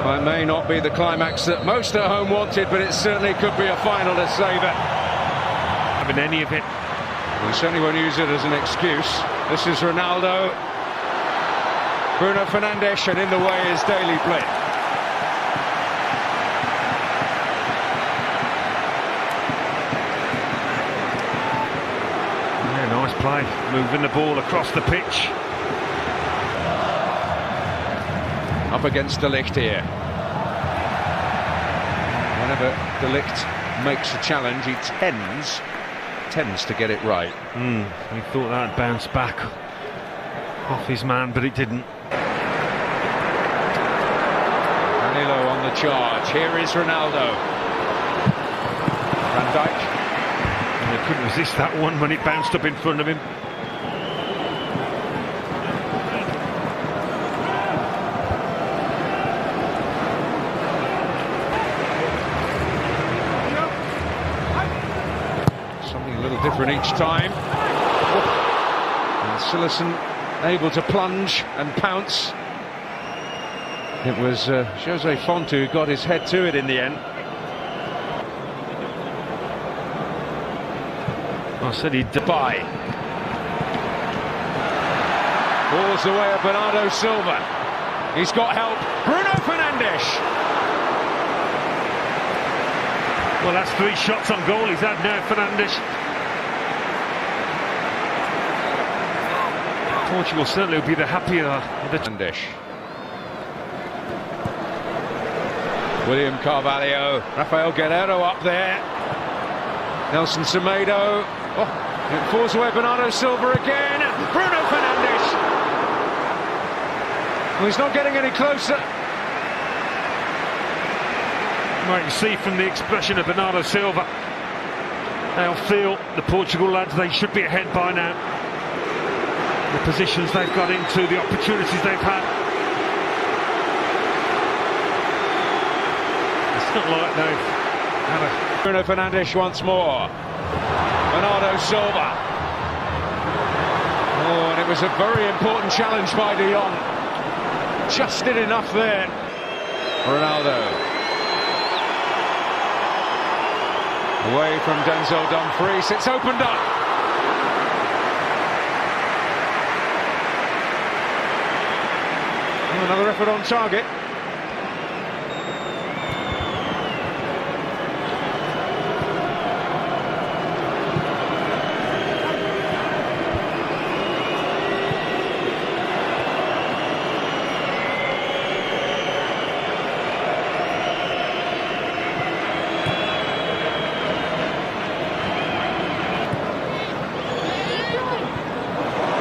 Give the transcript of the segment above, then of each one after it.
Well, it may not be the climax that most at home wanted, but it certainly could be a final to savour. Having any of it. We certainly won't use it as an excuse. This is Ronaldo. Bruno Fernandes, and in the way is Daily Blind. Yeah, nice play, moving the ball across the pitch. Up against De Ligt here. Whenever De Ligt makes a challenge, he tends to get it right. He thought that'd bounce back off his man, but it didn't. Danilo on the charge. Here is Ronaldo. Van Dijk. And he couldn't resist that one when it bounced up in front of him. Something a little different each time. And Cillessen able to plunge and pounce. It was Jose Fonte who got his head to it in the end. I said he'd By. Balls away at Bernardo Silva. He's got help. Bruno Fernandes. Well, that's 3 shots on goal he's had now, Fernandes. Portugal certainly will be the happier of the Fernandes. William Carvalho, Rafael Guerreiro up there. Nelson Semedo. Oh, it falls away. Bernardo Silva again. Bruno Fernandes. Well, he's not getting any closer. Right, you see from the expression of Bernardo Silva, they'll feel, the Portugal lads, they should be ahead by now. The positions they've got into, the opportunities they've had. It's not like they've had a... Bruno Fernandes once more. Bernardo Silva. Oh, and it was a very important challenge by De Jong. Just did enough there. Ronaldo. Away from Denzel Dumfries. It's opened up. Another effort on target.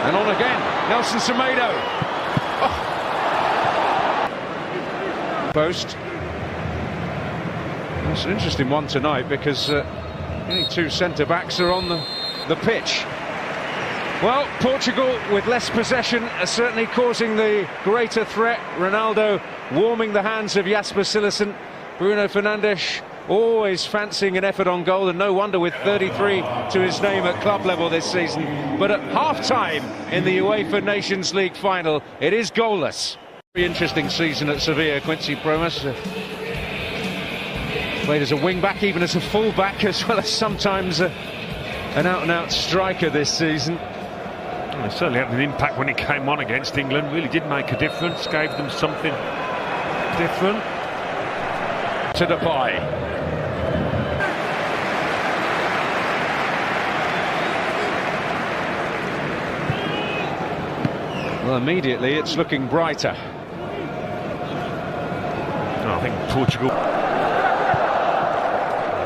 And on again, Nelson Semedo. Oh. Post. It's an interesting one tonight because only 2 centre-backs are on the pitch. Well, Portugal with less possession are certainly causing the greater threat. Ronaldo warming the hands of Jasper Cillessen. Bruno Fernandes always fancying an effort on goal, and no wonder with 33 to his name at club level this season. But at half-time in the UEFA Nations League final, it is goalless. Very interesting season at Sevilla, Quincy Promes. Played as a wing-back, even as a full-back, as well as sometimes an out-and-out striker this season. Well, it certainly had an impact when he came on against England. Really did make a difference, gave them something different. To Depay. Well, immediately it's looking brighter. I think Portugal.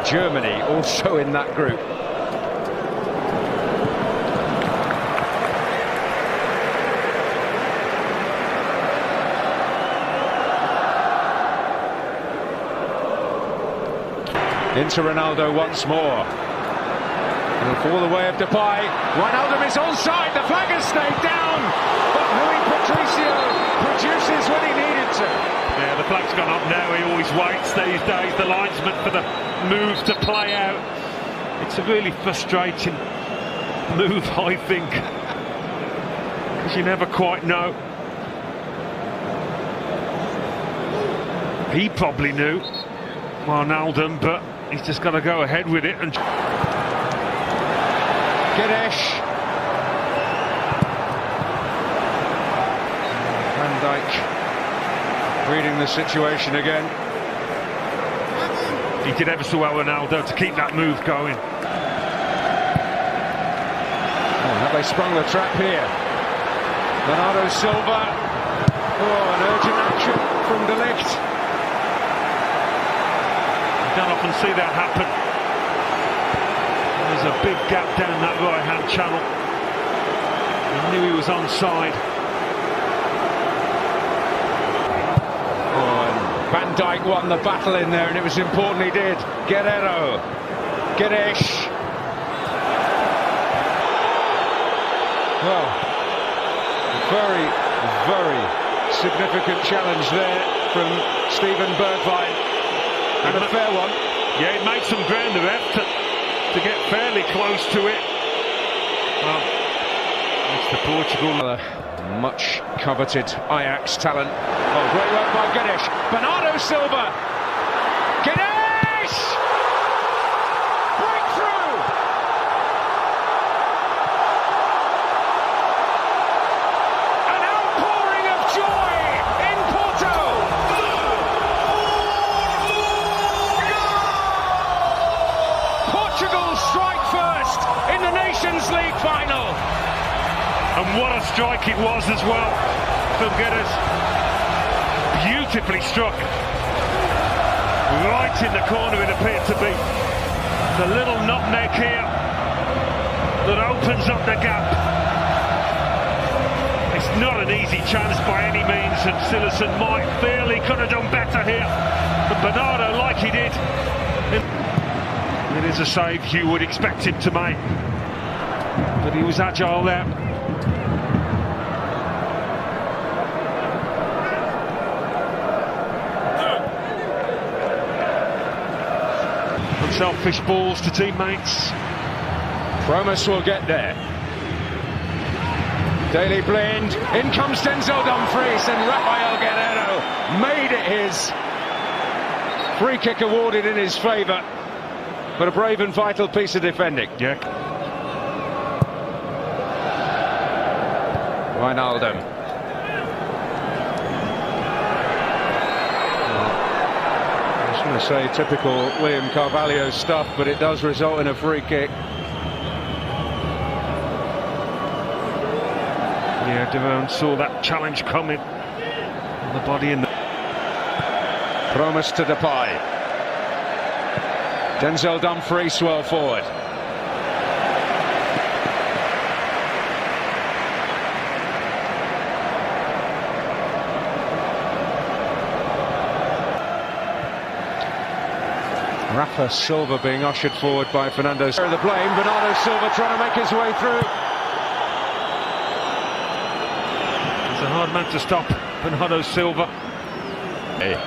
Germany also in that group. Into Ronaldo once more. He'll fall the way of Depay. Wijnaldum is onside. The flag has stayed down, but Rui Patricio produces when he needed to. Yeah, the flag's gone up now. He always waits these days, the linesman, for the move to play out. It's a really frustrating move, I think, because you never quite know. He probably knew, Wijnaldum, but he's just got to go ahead with it. And Ganesh. Van Dijk reading the situation again. He did ever so well, Ronaldo, to keep that move going. Oh, have they sprung the trap here? Bernardo Silva. Oh, an urgent action from De Ligt. You don't often see that happen. There's a big gap down that right-hand channel. He knew he was onside. Oh, and Van Dijk won the battle in there, and it was important he did. Guerrero. Ganesh. Well, very, very significant challenge there from Steven Bergwijn, and a fair one. Yeah, it made some ground, the ref, to get fairly close to it. Well, it's the Portugal. Much coveted Ajax talent. Oh, great work by Ganesh. Bernardo Silva. Ganesh! Breakthrough! An outpouring of joy in Porto! Portugal strike first in the Nations League final. And what a strike it was as well from Guedes. Beautifully struck. Right in the corner it appeared to be. The little nutmeg here that opens up the gap. It's not an easy chance by any means, and Cillessen might feel he could have done better here. But Bernardo, like he did, it is a save you would expect him to make. But he was agile there. Unselfish balls to teammates. Promise will get there. Daley Blind. In comes Denzel Dumfries, and Rafael Guerrero made it his. Free kick awarded in his favour, but a brave and vital piece of defending. Yeah. Wijnaldum. I was going to say typical William Carvalho stuff, but it does result in a free kick. Yeah, Devon saw that challenge coming. The body in the... Promise to Depay. Denzel Dumfries well forward. Rafa Silva being ushered forward by Fernando. The blame, Bernardo Silva trying to make his way through. It's a hard man to stop, Bernardo Silva. Hey.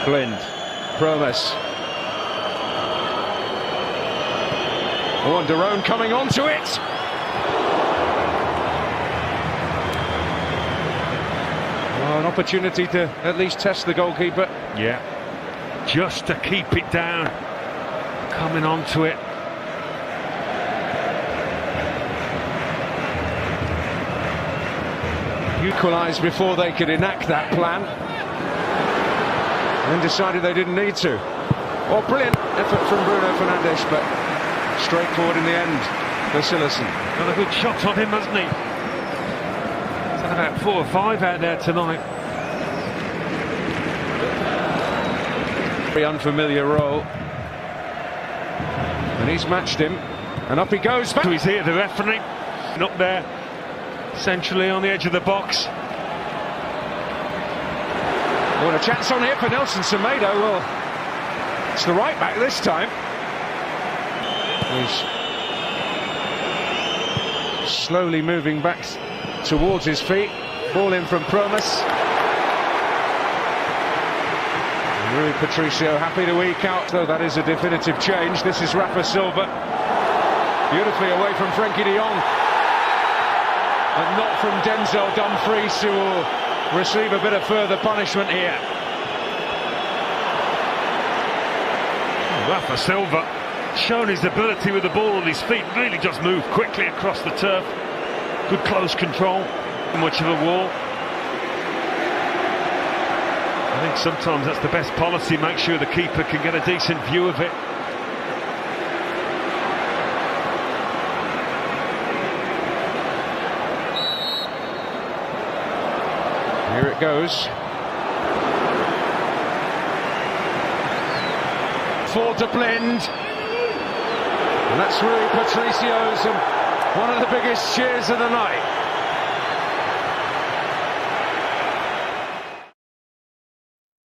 Blind, Promise. Oh, and Daron coming onto it. Oh, an opportunity to at least test the goalkeeper. Yeah, just to keep it down, coming onto it. Equalised before they could enact that plan, and decided they didn't need to. Oh, brilliant effort from Bruno Fernandes, but straightforward in the end for Cillessen. Got a good shot on him, hasn't he? He's had about 4 or 5 out there tonight. Very unfamiliar role, and he's matched him, and up he goes. So he's here, the referee, and up there, centrally on the edge of the box. What a chance on here for Nelson Semedo. Well, it's the right back this time. He's slowly moving back towards his feet. Ball in from Promise. Rui Patricio happy to eke out, though that is a definitive change. This is Rafa Silva. Beautifully away from Frenkie de Jong. And not from Denzel Dumfries, who will receive a bit of further punishment here. Rafa Silva shown his ability with the ball on his feet, really just moved quickly across the turf. Good close control, much of a wall. I think sometimes that's the best policy, make sure the keeper can get a decent view of it. Here it goes. For to blend. And that's Rui Patricio's and one of the biggest cheers of the night.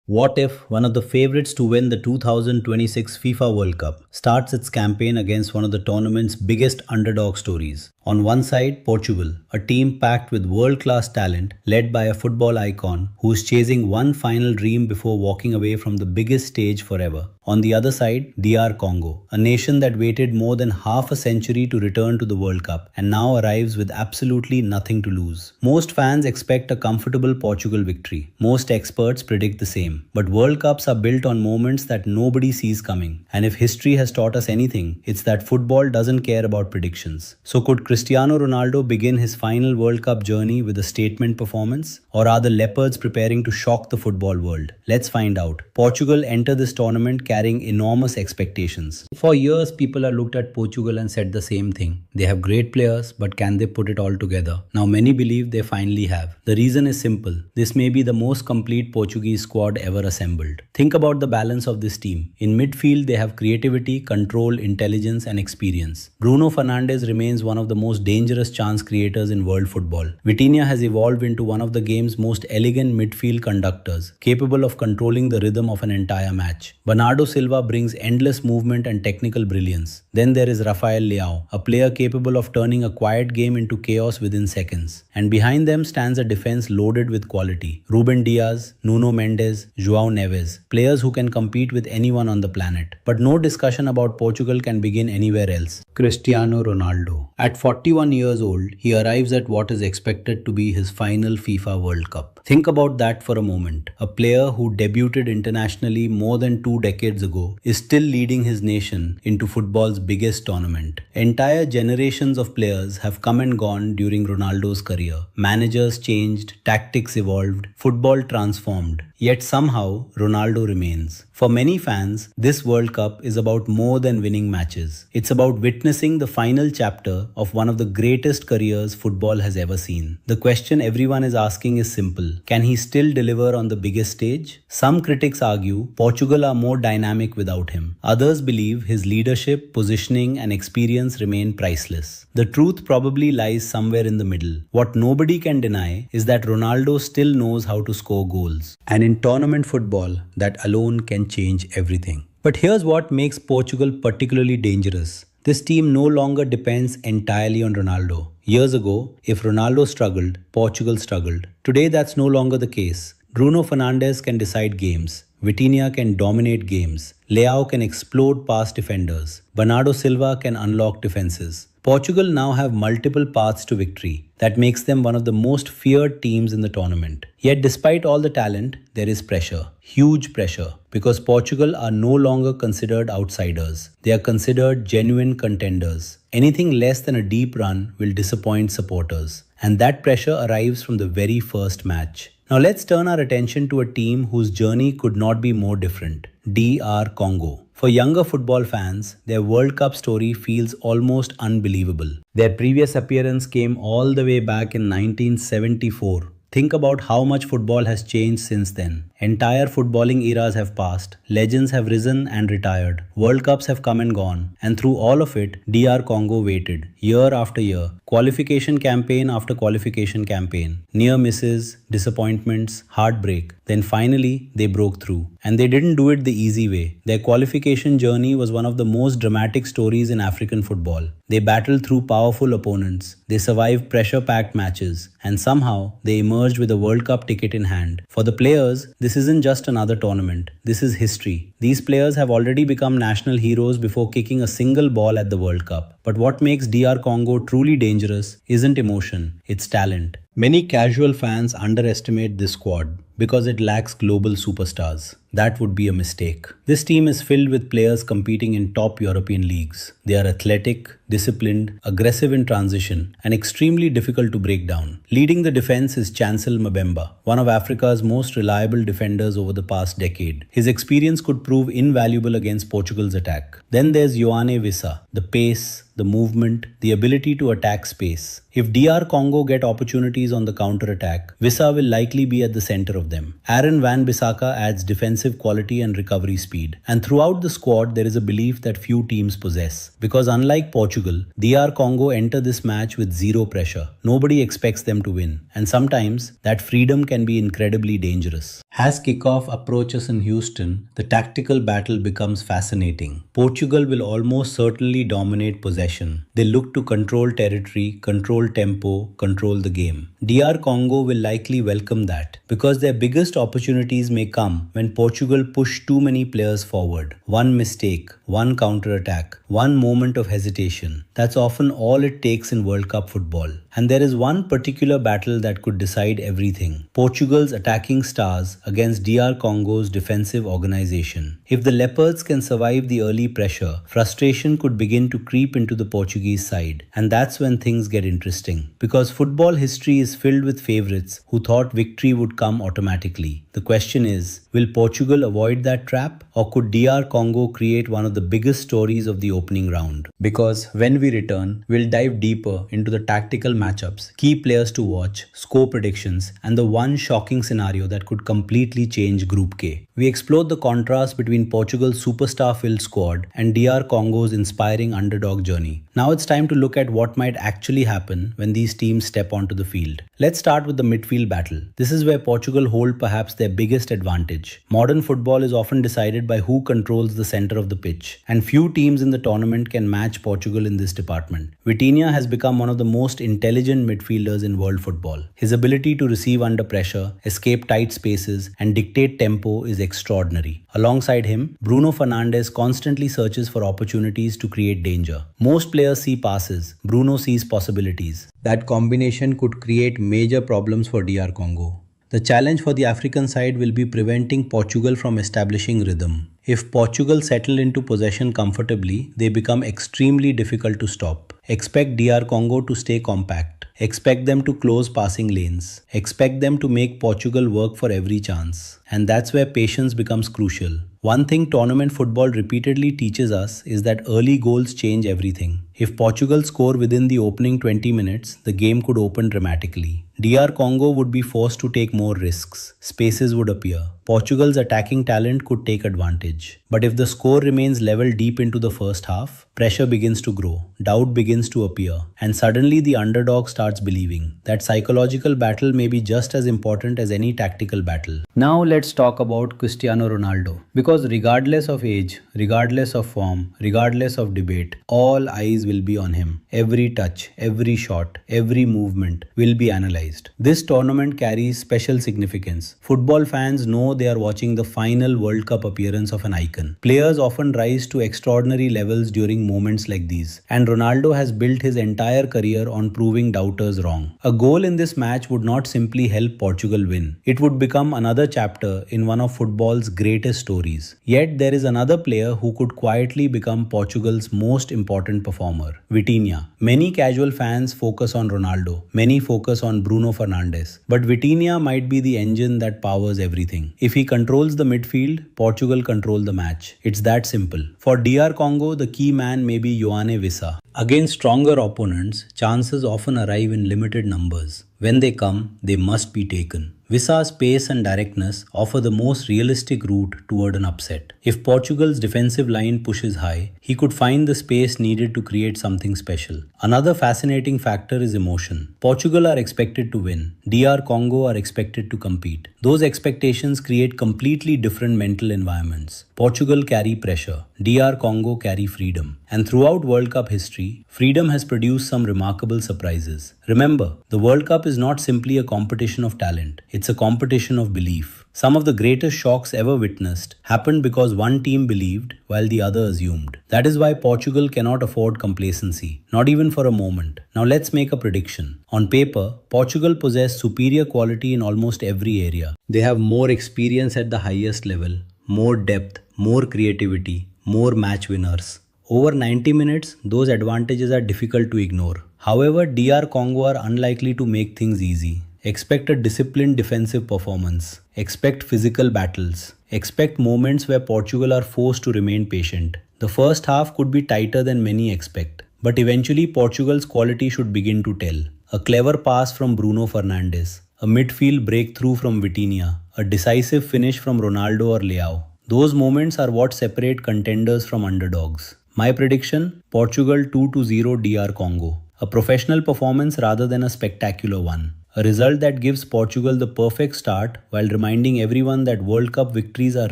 What if one of the favourites to win the 2026 FIFA World Cup starts its campaign against one of the tournament's biggest underdog stories? On one side, Portugal, a team packed with world-class talent led by a football icon who's chasing one final dream before walking away from the biggest stage forever. On the other side, DR Congo, a nation that waited more than half a century to return to the World Cup and now arrives with absolutely nothing to lose. Most fans expect a comfortable Portugal victory. Most experts predict the same. But World Cups are built on moments that nobody sees coming. And if history has taught us anything, it's that football doesn't care about predictions. So could Cristiano Ronaldo begin his final World Cup journey with a statement performance? Or are the Leopards preparing to shock the football world? Let's find out. Portugal enter this tournament carrying enormous expectations. For years, people have looked at Portugal and said the same thing. They have great players, but can they put it all together? Now many believe they finally have. The reason is simple. This may be the most complete Portuguese squad ever assembled. Think about the balance of this team. In midfield, they have creativity, control, intelligence, and experience. Bruno Fernandes remains one of the most dangerous chance creators in world football. Vitinha has evolved into one of the game's most elegant midfield conductors, capable of controlling the rhythm of an entire match. Bernardo Silva brings endless movement and technical brilliance. Then there is Rafael Leao, a player capable of turning a quiet game into chaos within seconds. And behind them stands a defense loaded with quality. Ruben Diaz, Nuno Mendes, João Neves, players who can compete with anyone on the planet. But no discussion about Portugal can begin anywhere else. Cristiano Ronaldo. At 41 years old, he arrives at what is expected to be his final FIFA World Cup. Think about that for a moment. A player who debuted internationally more than 2 decades ago is still leading his nation into football's biggest tournament. Entire generations of players have come and gone during Ronaldo's career. Managers changed, tactics evolved, football transformed. Yet somehow, Ronaldo remains. For many fans, this World Cup is about more than winning matches. It's about witnessing the final chapter of one of the greatest careers football has ever seen. The question everyone is asking is simple. Can he still deliver on the biggest stage? Some critics argue Portugal are more dynamic without him. Others believe his leadership, positioning, and experience remain priceless. The truth probably lies somewhere in the middle. What nobody can deny is that Ronaldo still knows how to score goals. And in tournament football, that alone can change everything. But here's what makes Portugal particularly dangerous. This team no longer depends entirely on Ronaldo. Years ago, if Ronaldo struggled, Portugal struggled. Today, that's no longer the case. Bruno Fernandes can decide games. Vitinha can dominate games. Leao can explode past defenders. Bernardo Silva can unlock defenses. Portugal now have multiple paths to victory. That makes them one of the most feared teams in the tournament. Yet despite all the talent, there is pressure. Huge pressure. Because Portugal are no longer considered outsiders. They are considered genuine contenders. Anything less than a deep run will disappoint supporters. And that pressure arrives from the very first match. Now let's turn our attention to a team whose journey could not be more different. DR Congo. For younger football fans, their World Cup story feels almost unbelievable. Their previous appearance came all the way back in 1974. Think about how much football has changed since then. Entire footballing eras have passed, legends have risen and retired, World Cups have come and gone, and through all of it, DR Congo waited, year after year, qualification campaign after qualification campaign, near misses, disappointments, heartbreak. Then finally, they broke through. And they didn't do it the easy way. Their qualification journey was one of the most dramatic stories in African football. They battled through powerful opponents, they survived pressure-packed matches, and somehow they emerged with a World Cup ticket in hand. For the players, this isn't just another tournament. This is history. These players have already become national heroes before kicking a single ball at the World Cup. But what makes DR Congo truly dangerous isn't emotion, it's talent. Many casual fans underestimate this squad because it lacks global superstars. That would be a mistake. This team is filled with players competing in top European leagues. They are athletic, disciplined, aggressive in transition, and extremely difficult to break down. Leading the defense is Chancel Mbemba, one of Africa's most reliable defenders over the past decade. His experience could prove invaluable against Portugal's attack. Then there's Yoane Wissa, the pace, the movement, the ability to attack space. If DR Congo get opportunities on the counter-attack, Wissa will likely be at the center of them. Aaron Van Bissaka adds defensive quality and recovery speed. And throughout the squad, there is a belief that few teams possess. Because unlike Portugal, DR Congo enter this match with zero pressure. Nobody expects them to win. And sometimes, that freedom can be incredibly dangerous. As kickoff approaches in Houston, the tactical battle becomes fascinating. Portugal will almost certainly dominate possession. They look to control territory, control tempo, control the game. DR Congo will likely welcome that because their biggest opportunities may come when Portugal push too many players forward. One mistake, one counter-attack, one moment of hesitation. That's often all it takes in World Cup football. And there is one particular battle that could decide everything. Portugal's attacking stars against DR Congo's defensive organization. If the Leopards can survive the early pressure, frustration could begin to creep into the Portuguese side. And that's when things get interesting. Because football history is filled with favorites who thought victory would come automatically. The question is, will Portugal avoid that trap? Or could DR Congo create one of the biggest stories of the opening round? Because when we return, we'll dive deeper into the tactical matchups, key players to watch, score predictions, and the one shocking scenario that could completely change Group K. We explored the contrast between Portugal's superstar-filled squad and DR Congo's inspiring underdog journey. Now it's time to look at what might actually happen when these teams step onto the field. Let's start with the midfield battle. This is where Portugal hold perhaps their biggest advantage. Modern football is often decided by who controls the center of the pitch, and few teams in the tournament can match Portugal in this department. Vitinha has become one of the most intelligent midfielders in world football. His ability to receive under pressure, escape tight spaces, and dictate tempo is extraordinary. Alongside him, Bruno Fernandes constantly searches for opportunities to create danger. Most players see passes, Bruno sees possibilities. That combination could create major problems for DR Congo. The challenge for the African side will be preventing Portugal from establishing rhythm. If Portugal settle into possession comfortably, they become extremely difficult to stop. Expect DR Congo to stay compact. Expect them to close passing lanes. Expect them to make Portugal work for every chance. And that's where patience becomes crucial. One thing tournament football repeatedly teaches us is that early goals change everything. If Portugal score within the opening 20 minutes, the game could open dramatically. DR Congo would be forced to take more risks. Spaces would appear. Portugal's attacking talent could take advantage. But if the score remains level deep into the first half, pressure begins to grow, doubt begins to appear, and suddenly the underdog starts believing. That psychological battle may be just as important as any tactical battle. Now let's talk about Cristiano Ronaldo. Because regardless of age, regardless of form, regardless of debate, all eyes will be on him. Every touch, every shot, every movement will be analyzed. This tournament carries special significance. Football fans know they are watching the final World Cup appearance of an icon. Players often rise to extraordinary levels during moments like these, and Ronaldo has built his entire career on proving doubters wrong. A goal in this match would not simply help Portugal win. It would become another chapter in one of football's greatest stories. Yet there is another player who could quietly become Portugal's most important performer, Vitinha. Many casual fans focus on Ronaldo. Many focus on Bruno Fernandes. But Vitinha might be the engine that powers everything. If he controls the midfield, Portugal control the match. It's that simple. For DR Congo, the key man may be Yoane Wissa. Against stronger opponents, chances often arrive in limited numbers. When they come, they must be taken. Vissa's pace and directness offer the most realistic route toward an upset. If Portugal's defensive line pushes high, he could find the space needed to create something special. Another fascinating factor is emotion. Portugal are expected to win. DR Congo are expected to compete. Those expectations create completely different mental environments. Portugal carry pressure. DR Congo carry freedom. And throughout World Cup history, freedom has produced some remarkable surprises. Remember, the World Cup is not simply a competition of talent. It's a competition of belief. Some of the greatest shocks ever witnessed happened because one team believed while the other assumed. That is why Portugal cannot afford complacency, not even for a moment. Now let's make a prediction. On paper, Portugal possess superior quality in almost every area. They have more experience at the highest level, more depth, more creativity, more match winners. Over 90 minutes, those advantages are difficult to ignore. However, DR Congo are unlikely to make things easy. Expect a disciplined defensive performance. Expect physical battles. Expect moments where Portugal are forced to remain patient. The first half could be tighter than many expect, but eventually Portugal's quality should begin to tell. A clever pass from Bruno Fernandes, a midfield breakthrough from Vitinha, a decisive finish from Ronaldo or Leao. Those moments are what separate contenders from underdogs. My prediction, Portugal 2-0 DR Congo. A professional performance rather than a spectacular one. A result that gives Portugal the perfect start while reminding everyone that World Cup victories are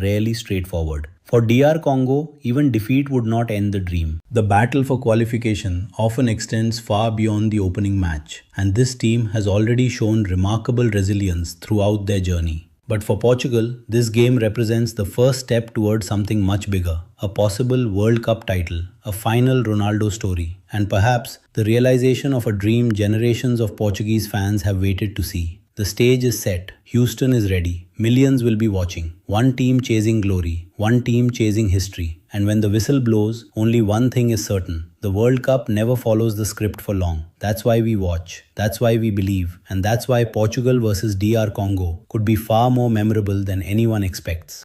rarely straightforward. For DR Congo, even defeat would not end the dream. The battle for qualification often extends far beyond the opening match, and this team has already shown remarkable resilience throughout their journey. But for Portugal, this game represents the first step towards something much bigger, a possible World Cup title, a final Ronaldo story, and perhaps the realization of a dream generations of Portuguese fans have waited to see. The stage is set, Houston is ready, millions will be watching, one team chasing glory, one team chasing history, and when the whistle blows, only one thing is certain. The World Cup never follows the script for long. That's why we watch, that's why we believe, and that's why Portugal versus DR Congo could be far more memorable than anyone expects.